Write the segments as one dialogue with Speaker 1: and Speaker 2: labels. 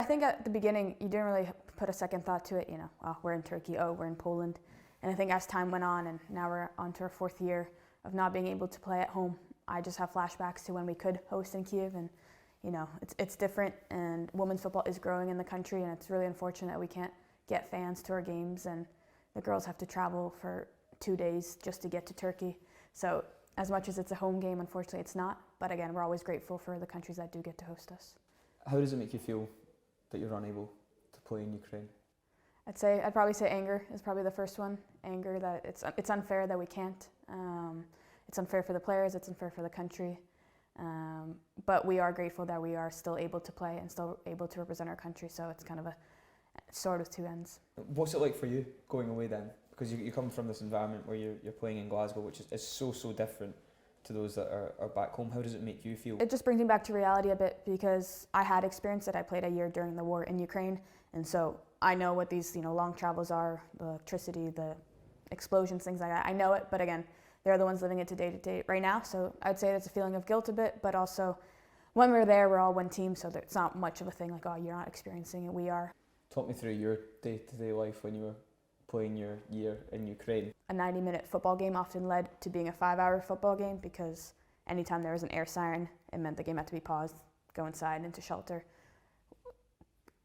Speaker 1: think at the beginning you didn't really put a second thought to it. Oh, we're in Turkey, oh, we're in Poland. And I think as time went on, and now we're on to our 4th year of not being able to play at home, I just have flashbacks to when we could host in Kyiv, and it's different, and women's football is growing in the country, and it's really unfortunate that we can't get fans to our games, and the girls have to travel for 2 days just to get to Turkey. So as much as it's a home game, unfortunately it's not. But again, we're always grateful for the countries that do get to host us.
Speaker 2: How does it make you feel that you're unable to play in Ukraine?
Speaker 1: I'd probably say anger is probably the first one. Anger that it's unfair that we can't. It's unfair for the players, it's unfair for the country. But we are grateful that we are still able to play and still able to represent our country. So it's kind of a sword with two ends.
Speaker 2: What's it like for you going away then? Because you come from this environment where you're playing in Glasgow, which is so different to those that are back home. How does it make you feel?
Speaker 1: It just brings me back to reality a bit, because I had experience that I played a year during the war in Ukraine, and so I know what these long travels are, the electricity, the explosions, things like that. I know it, but again, they're the ones living it day to day right now. So I'd say it's a feeling of guilt a bit, but also when we're there, we're all one team, so it's not much of a thing like, oh, you're not experiencing it, we are.
Speaker 2: Talk me through your day-to-day life when you were playing your year in Ukraine.
Speaker 1: A 90-minute football game often led to being a 5-hour football game, because anytime there was an air siren, it meant the game had to be paused, go inside into shelter.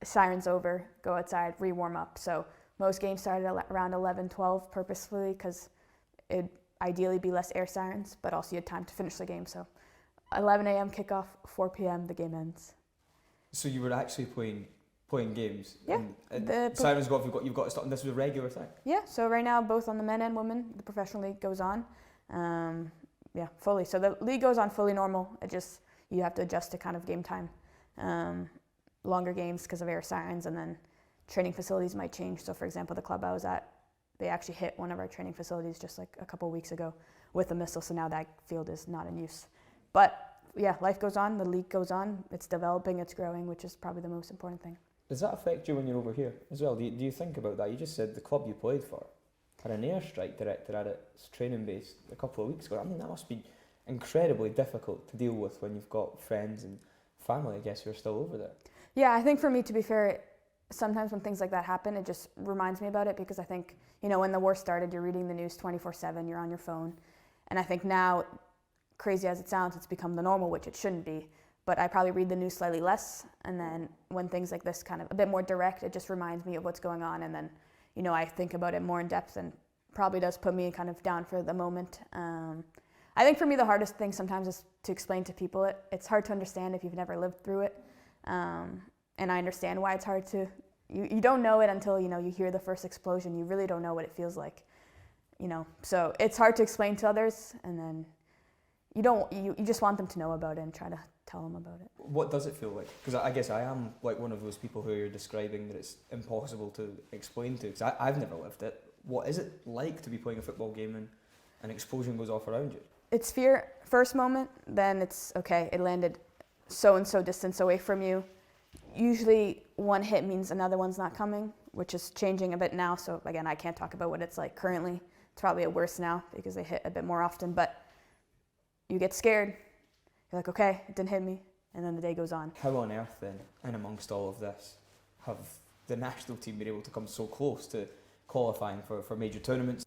Speaker 1: Siren's over, go outside, re-warm up. So most games started around 11, 12 purposefully, because it'd ideally be less air sirens, but also you had time to finish the game. So 11 a.m. kickoff, 4 p.m. the game ends.
Speaker 2: So you were actually playing games?
Speaker 1: Yeah.
Speaker 2: And sirens go off, you've got to stop, and this was a regular thing?
Speaker 1: Yeah, so right now, both on the men and women, the professional league goes on. Fully. So the league goes on fully normal. It just, you have to adjust to kind of game time. Longer games because of air sirens, and then training facilities might change. So for example, the club I was at, they actually hit one of our training facilities just like a couple of weeks ago with a missile, so now that field is not in use. But yeah, life goes on, the league goes on, it's developing, it's growing, which is probably the most important thing.
Speaker 2: Does that affect you when you're over here as well? Do you think about that? You just said the club you played for had an airstrike director at its training base a couple of weeks ago. I mean, that must be incredibly difficult to deal with when you've got friends and family, I guess, who are still over there.
Speaker 1: Yeah, I think for me, to be fair, sometimes when things like that happen, it just reminds me about it, because I think, when the war started, you're reading the news 24/7, you're on your phone. And I think now, crazy as it sounds, it's become the normal, which it shouldn't be. But I probably read the news slightly less. And then when things like this kind of a bit more direct, it just reminds me of what's going on. And then, I think about it more in depth, and probably does put me kind of down for the moment. I think for me, the hardest thing sometimes is to explain to people it's hard to understand if you've never lived through it. And I understand why it's hard to, you don't know it until, you hear the first explosion. You really don't know what it feels like, So it's hard to explain to others, and then you just want them to know about it and try to tell them about it.
Speaker 2: What does it feel like? Because I guess I am like one of those people who you're describing that it's impossible to explain to, because I've never lived it. What is it like to be playing a football game and an explosion goes off around you? It's
Speaker 1: fear, first moment, then it's, okay, it landed so-and-so distance away from you. Usually one hit means another one's not coming, which is changing a bit now. So again, I can't talk about what it's like currently. It's probably worse now because they hit a bit more often, but you get scared. You're like, okay, it didn't hit me. And then the day goes on.
Speaker 2: How on earth then, and amongst all of this, have the national team been able to come so close to qualifying for major tournaments?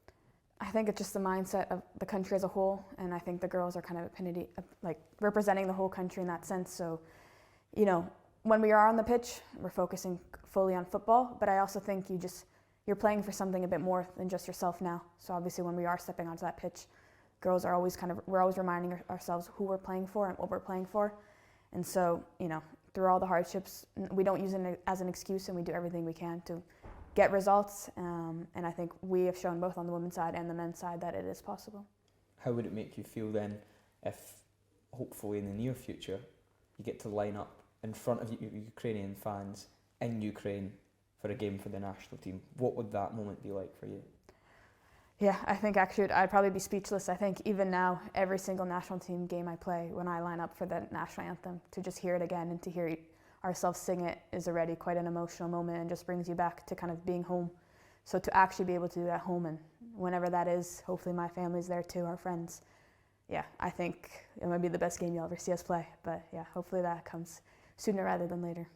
Speaker 1: I think it's just the mindset of the country as a whole, and I think the girls are kind of like representing the whole country in that sense. So, when we are on the pitch, we're focusing fully on football, but I also think you're playing for something a bit more than just yourself now. So obviously when we are stepping onto that pitch, girls are always we're always reminding ourselves who we're playing for and what we're playing for. And so, through all the hardships, we don't use it as an excuse, and we do everything we can to get results. And I think we have shown both on the women's side and the men's side that it is possible.
Speaker 2: How would it make you feel then if, hopefully in the near future, you get to line up in front of Ukrainian fans in Ukraine for a game for the national team? What would that moment be like for you?
Speaker 1: Yeah, I think actually I'd probably be speechless. I think even now, every single national team game I play, when I line up for the national anthem, to just hear it again and to hear ourselves sing it is already quite an emotional moment, and just brings you back to kind of being home. So to actually be able to do that at home, and whenever that is, hopefully my family's there too, our friends. Yeah, I think it might be the best game you'll ever see us play. But yeah, hopefully that comes sooner rather than later.